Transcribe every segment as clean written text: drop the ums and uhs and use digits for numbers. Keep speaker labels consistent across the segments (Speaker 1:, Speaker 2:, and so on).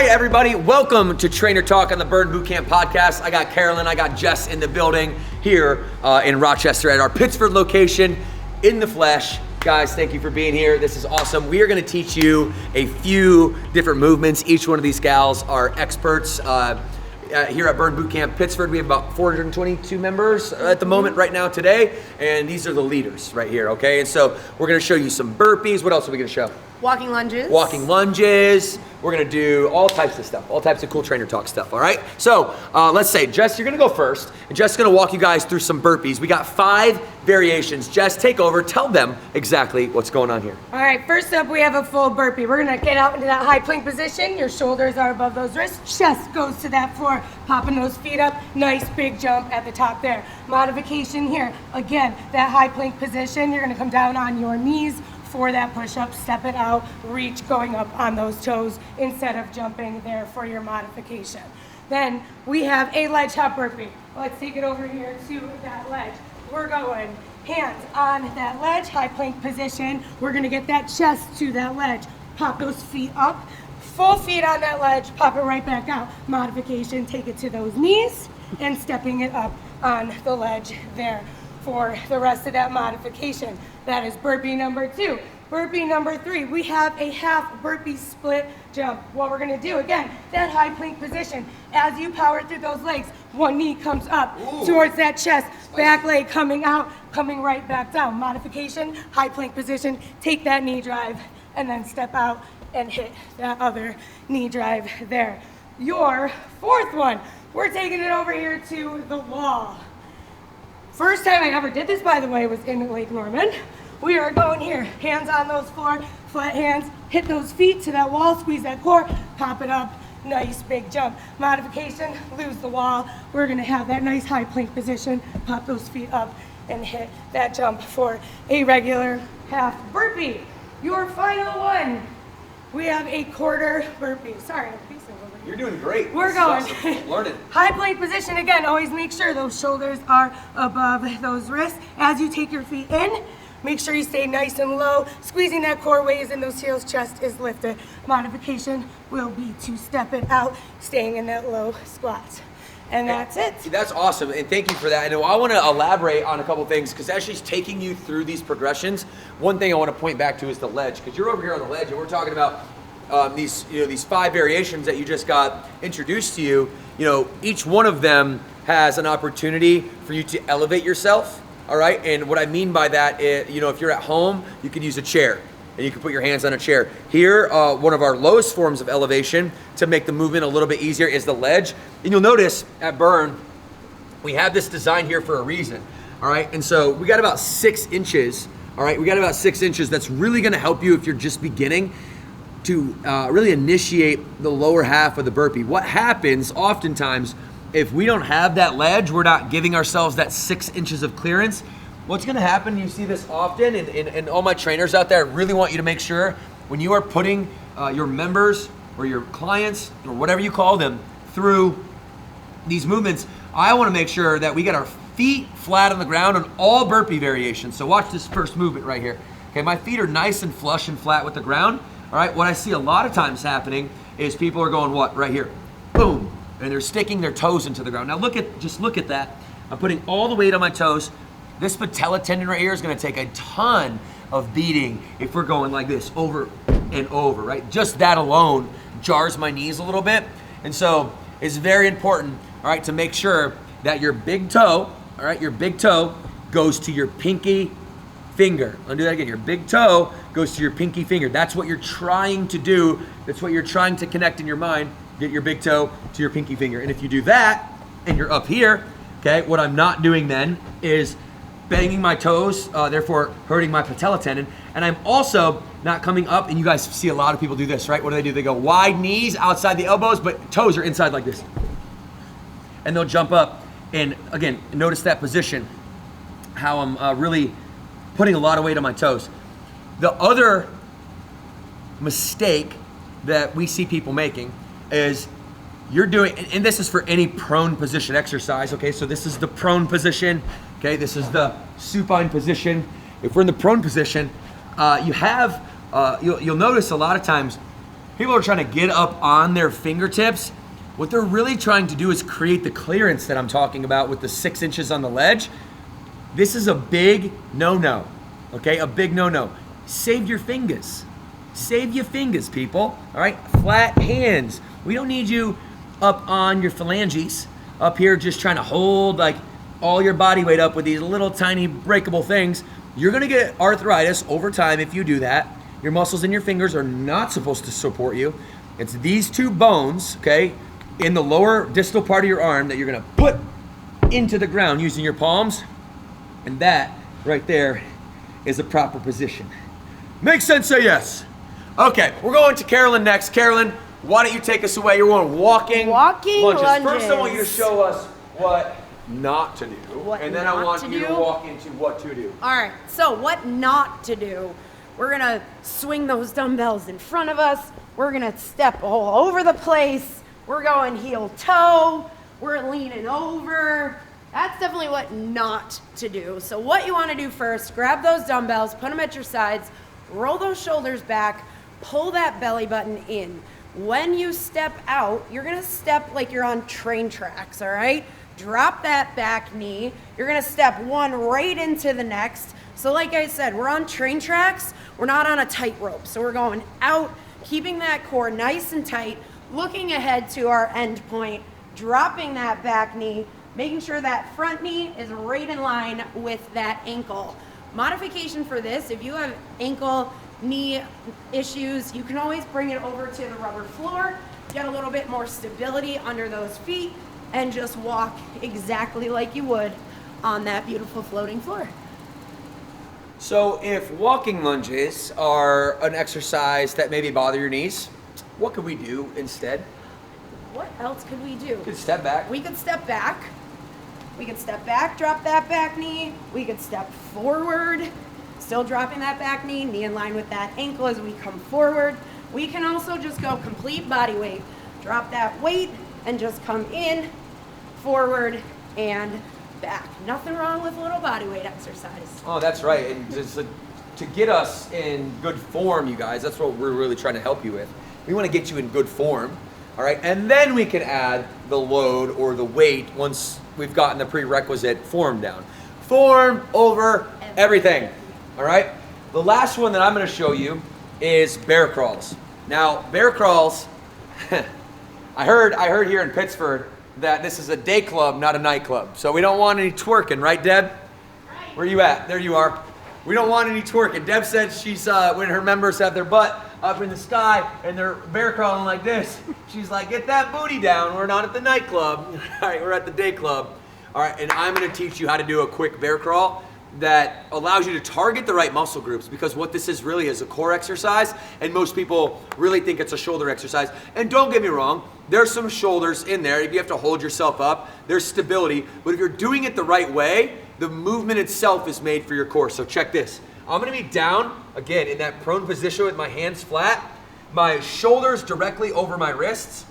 Speaker 1: Hi, everybody. Welcome to Trainer Talk on the Burn Boot Camp podcast. I got Carolyn, I got Jess in the building here in Rochester at our Pittsford location in the flesh. Guys, thank you for being here. This is awesome. We are going to teach you a few different movements. Each one of these gals are experts. Here at Burn Boot Camp Pittsford, we have about 422 members at the moment right now today, and these are the leaders right here, okay? And so we're going to show you some burpees. What else are we going to show?
Speaker 2: Walking lunges.
Speaker 1: Walking lunges. We're gonna do all types of stuff, all types of cool trainer talk stuff, all right? So let's say, Jess, you're gonna go first, and Jess is gonna walk you guys through some burpees. We got 5 variations. Jess, take over, tell them exactly what's going on here.
Speaker 2: All right, first up, we have a full burpee. We're gonna get out into that high plank position. Your shoulders are above those wrists. Chest goes to that floor, popping those feet up. Nice big jump at the top there. Modification here. Again, that high plank position, you're gonna come down on your knees for that push-up, step it out, reach going up on those toes instead of jumping there for your modification. Then we have a ledge hop burpee. Let's take it over here to that ledge. We're going hands on that ledge, high plank position. We're gonna get that chest to that ledge. Pop those feet up, full feet on that ledge, pop it right back out. Modification, take it to those knees and stepping it up on the ledge there for the rest of that modification. That is burpee number 2. Burpee number 3, we have a half burpee split jump. What we're gonna do, again, that high plank position. As you power through those legs, one knee comes up towards that chest, back leg coming out, coming right back down. Modification, high plank position, take that knee drive, and then step out and hit that other knee drive there. Your 4th one, we're taking it over here to the wall. First time I ever did this, by the way, was in Lake Norman. We are going here, hands on those floor, flat hands, hit those feet to that wall, squeeze that core, pop it up, nice big jump. Modification, lose the wall. We're gonna have that nice high plank position, pop those feet up and hit that jump for a regular half burpee. Your final one, we have a quarter burpee. Sorry, I'm piecing over here.
Speaker 1: You're doing great.
Speaker 2: We're going.
Speaker 1: Awesome. Learning.
Speaker 2: High plank position again. Always make sure those shoulders are above those wrists. As you take your feet in, make sure you stay nice and low. Squeezing that core weighs in those heels, chest is lifted. Modification will be to step it out, staying in that low squat. And that's it.
Speaker 1: That's awesome, and thank you for that. And I want to elaborate on a couple things, because as she's taking you through these progressions, one thing I want to point back to is the ledge, because you're over here on the ledge, and we're talking about these 5 variations that you just got introduced to you. You know, each one of them has an opportunity for you to elevate yourself. All right, and what I mean by that is, you know, if you're at home, you could use a chair, and you can put your hands on a chair. Here, one of our lowest forms of elevation to make the movement a little bit easier is the ledge. And you'll notice at Burn, we have this design here for a reason, all right? And so we got about 6 inches, all right? We got about 6 inches. That's really gonna help you if you're just beginning to really initiate the lower half of the burpee. What happens oftentimes, if we don't have that ledge, we're not giving ourselves that 6 inches of clearance. What's gonna happen, you see this often, and all my trainers out there, I really want you to make sure when you are putting your members or your clients or whatever you call them through these movements, I wanna make sure that we get our feet flat on the ground on all burpee variations. So watch this first movement right here. Okay, my feet are nice and flush and flat with the ground. All right, what I see a lot of times happening is people are going what? Right here, boom. And they're sticking their toes into the ground. Now just look at that. I'm putting all the weight on my toes. This patella tendon right here is gonna take a ton of beating if we're going like this over and over, right? Just that alone jars my knees a little bit. And so it's very important, all right, to make sure that your big toe, all right, your big toe goes to your pinky finger. I'll do that again. Your big toe goes to your pinky finger. That's what you're trying to do. That's what you're trying to connect in your mind. Get your big toe to your pinky finger. And if you do that and you're up here, okay, what I'm not doing then is banging my toes, therefore hurting my patella tendon. And I'm also not coming up, and you guys see a lot of people do this, right? What do? They go wide knees outside the elbows, but toes are inside like this. And they'll jump up. And again, notice that position, how I'm really putting a lot of weight on my toes. The other mistake that we see people making is you're doing, and this is for any prone position exercise, okay? So this is the prone position, okay? This is the supine position. If we're in the prone position, you'll notice a lot of times people are trying to get up on their fingertips. What they're really trying to do is create the clearance that I'm talking about with the 6 inches on the ledge. This is a big no-no, okay? A big no-no. Save your fingers. Save your fingers, people, all right? Flat hands. We don't need you up on your phalanges, up here just trying to hold like all your body weight up with these little tiny breakable things. You're gonna get arthritis over time if you do that. Your muscles in your fingers are not supposed to support you. It's these 2 bones, okay, in the lower distal part of your arm that you're gonna put into the ground using your palms, and that right there is a proper position. Makes sense, say yes. Okay, we're going to Carolyn next. Carolyn, why don't you take us away? You're going walking lunges. First, I want you to show us what not to do, and then I want you to walk into what to do.
Speaker 3: All right, so what not to do. We're gonna swing those dumbbells in front of us. We're gonna step all over the place. We're going heel toe. We're leaning over. That's definitely what not to do. So what you wanna do first, grab those dumbbells, put them at your sides, roll those shoulders back, pull that belly button in. When you step out, you're gonna step like you're on train tracks, all right? Drop that back knee. You're gonna step one right into the next. So like I said, we're on train tracks. We're not on a tightrope. So we're going out, keeping that core nice and tight, looking ahead to our end point, dropping that back knee, making sure that front knee is right in line with that ankle. Modification for this, if you have ankle, knee issues, you can always bring it over to the rubber floor, get a little bit more stability under those feet, and just walk exactly like you would on that beautiful floating floor.
Speaker 1: So if walking lunges are an exercise that maybe bother your knees, what could we do instead?
Speaker 3: What else could we do?
Speaker 1: We could step back.
Speaker 3: We could step back. We could step back, drop that back knee. We could step forward, still dropping that back knee, knee in line with that ankle as we come forward. We can also just go complete body weight. Drop that weight and just come in, forward, and back. Nothing wrong with a little body weight exercise.
Speaker 1: Oh, that's right. And just to get us in good form, you guys, that's what we're really trying to help you with. We want to get you in good form, all right? And then we can add the load or the weight once we've gotten the prerequisite form down. Form over everything, all right? The last one that I'm going to show you is bear crawls. Now, bear crawls, I heard here in Pittsford that this is a day club, not a nightclub. So we don't want any twerking, right, Deb? Right. Where you at? There you are. We don't want any twerking. Deb said she's, when her members have their butt up in the sky and they're bear crawling like this, she's like, get that booty down. We're not at the nightclub. All right, we're at the day club. All right, and I'm gonna teach you how to do a quick bear crawl that allows you to target the right muscle groups, because what this is really is a core exercise, and most people really think it's a shoulder exercise. And don't get me wrong, there's some shoulders in there. If you have to hold yourself up, there's stability. But if you're doing it the right way, the movement itself is made for your core. So check this. I'm gonna be down, again, in that prone position with my hands flat, my shoulders directly over my wrists.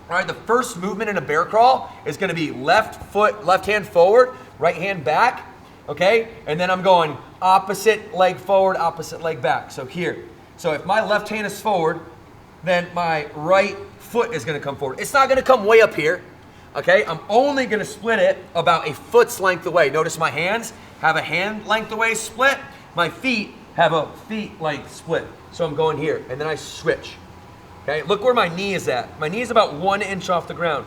Speaker 1: All right, the first movement in a bear crawl is gonna be left foot, left hand forward, right hand back, okay? And then I'm going opposite leg forward, opposite leg back. So here. So if my left hand is forward, then my right foot is gonna come forward. It's not gonna come way up here, okay? I'm only gonna split it about a foot's length away. Notice my hands have a hand length away split. My feet have a feet length split. So I'm going here, and then I switch. Okay, look where my knee is at. My knee is about 1 inch off the ground.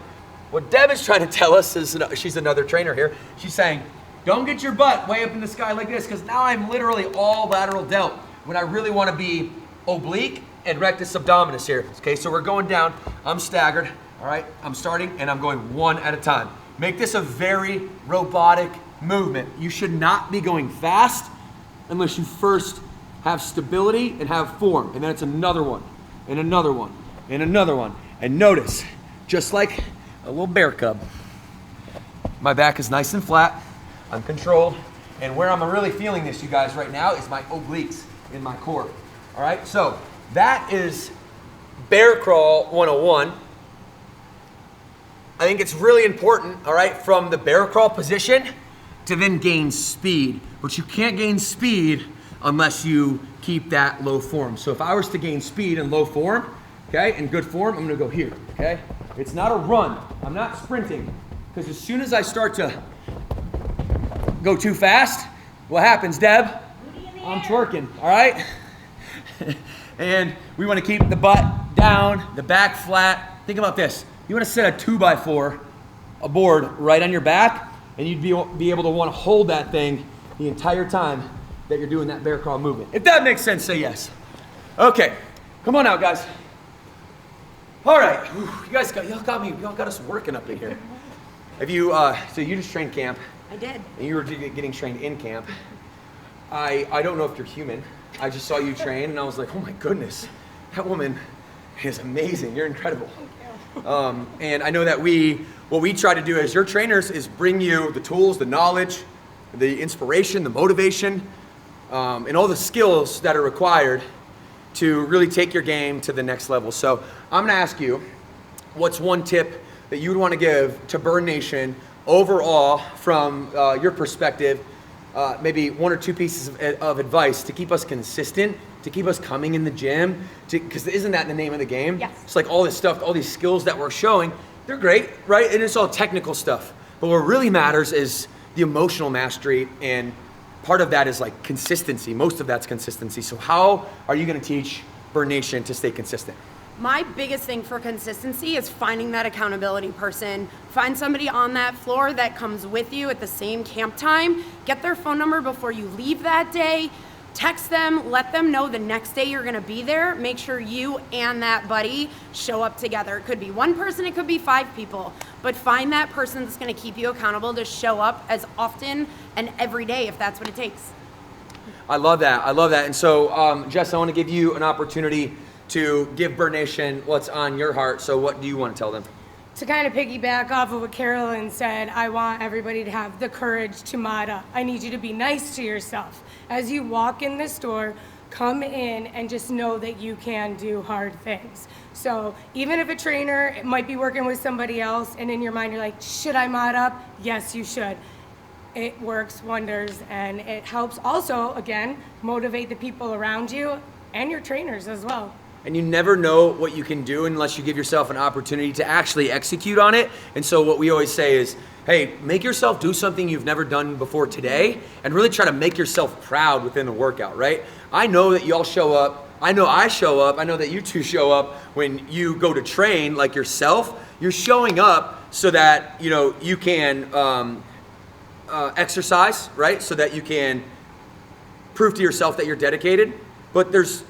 Speaker 1: What Deb is trying to tell us is, she's another trainer here, she's saying, don't get your butt way up in the sky like this, because now I'm literally all lateral delt when I really want to be oblique and rectus abdominis here. Okay, so we're going down, I'm staggered, all right? I'm starting and I'm going one at a time. Make this a very robotic movement. You should not be going fast unless you first have stability and have form, and then it's another one, and another one, and another one. And notice, just like a little bear cub, my back is nice and flat, I'm controlled, and where I'm really feeling this, you guys, right now is my obliques in my core. All right, so that is bear crawl 101. I think it's really important, all right, from the bear crawl position to then gain speed, but you can't gain speed unless you keep that low form. So if I was to gain speed and low form, okay? In good form, I'm gonna go here, okay? It's not a run. I'm not sprinting, because as soon as I start to go too fast, what happens, Deb? I'm twerking, all right? And we wanna keep the butt down, the back flat. Think about this. You wanna set a 2x4, a board right on your back, and you'd be able to wanna hold that thing the entire time that you're doing that bear crawl movement. If that makes sense, say yes. Okay, come on out, guys. All right, whew, y'all got us working up in here. Have you, so you just trained camp.
Speaker 3: I did.
Speaker 1: And you were getting trained in camp. I don't know if you're human. I just saw you train and I was like, oh my goodness, that woman is amazing. You're incredible. And I know that what we try to do as your trainers is bring you the tools, the knowledge, the inspiration, the motivation, and all the skills that are required to really take your game to the next level. So I'm gonna ask you, what's one tip that you would wanna give to Burn Nation overall from your perspective, maybe one or two pieces of advice to keep us consistent, to keep us coming in the gym, because isn't that the name of the game?
Speaker 3: Yes.
Speaker 1: It's like all this stuff, all these skills that we're showing, they're great, right? And it's all technical stuff. But what really matters is the emotional mastery, and part of that is like consistency. Most of that's consistency. So how are you gonna teach Burn Nation to stay consistent?
Speaker 3: My biggest thing for consistency is finding that accountability person. Find somebody on that floor that comes with you at the same camp time. Get their phone number before you leave that day. Text them, let them know the next day you're gonna be there. Make sure you and that buddy show up together. It could be one person, it could be 5 people, but find that person that's gonna keep you accountable to show up as often and every day if that's what it takes.
Speaker 1: I love that, I love that. And so, Jess, I wanna give you an opportunity to give Burn Nation what's on your heart. So what do you wanna tell them?
Speaker 2: To kind of piggyback off of what Carolyn said, I want everybody to have the courage to mod up. I need you to be nice to yourself. As you walk in this door, come in and just know that you can do hard things. So even if a trainer might be working with somebody else and in your mind you're like, should I mod up? Yes, you should. It works wonders, and it helps also, again, motivate the people around you and your trainers as well.
Speaker 1: And you never know what you can do unless you give yourself an opportunity to actually execute on it. And so what we always say is, hey, make yourself do something you've never done before today and really try to make yourself proud within the workout, right? I know that y'all show up. I know I show up. I know that you two show up when you go to train like yourself. You're showing up so that, you can exercise, right? So that you can prove to yourself that you're dedicated. But there's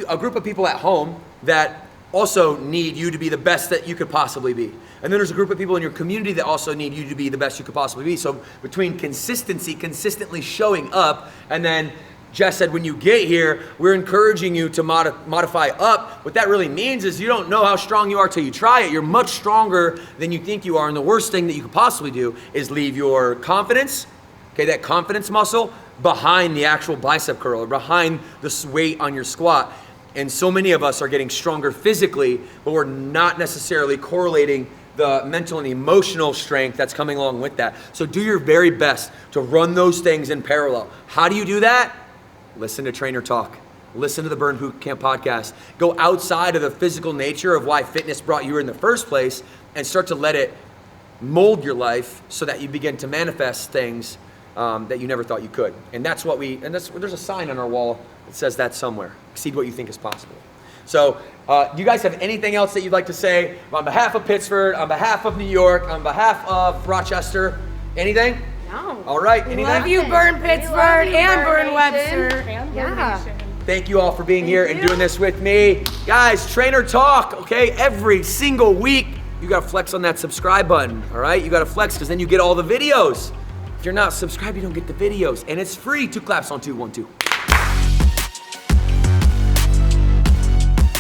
Speaker 1: a group of people at home that also need you to be the best that you could possibly be. And then there's a group of people in your community that also need you to be the best you could possibly be. So between consistency, consistently showing up, and then Jess said when you get here, we're encouraging you to modify up. What that really means is you don't know how strong you are till you try it. You're much stronger than you think you are. And the worst thing that you could possibly do is leave your confidence, okay, that confidence muscle, behind the actual bicep curl or behind the weight on your squat. And so many of us are getting stronger physically, but we're not necessarily correlating the mental and emotional strength that's coming along with that. So do your very best to run those things in parallel. How do you do that? Listen to Trainer Talk. Listen to the Burn Boot Camp podcast. Go outside of the physical nature of why fitness brought you here in the first place and start to let it mold your life so that you begin to manifest things that you never thought you could. And that's what there's a sign on our wall that says that somewhere. Exceed what you think is possible. So do you guys have anything else that you'd like to say on behalf of Pittsford, on behalf of New York, on behalf of Rochester? Anything?
Speaker 3: No.
Speaker 1: All right. Anything?
Speaker 2: Love you, Burn Pittsford and Burn Webster and Burn Nation.
Speaker 1: Thank you all for being here and doing this with me. Guys, Trainer Talk, okay? Every single week, you gotta flex on that subscribe button, all right? You gotta flex because then you get all the videos. If you're not subscribed, you don't get the videos. And it's free. 2 claps on 2, 1, 2.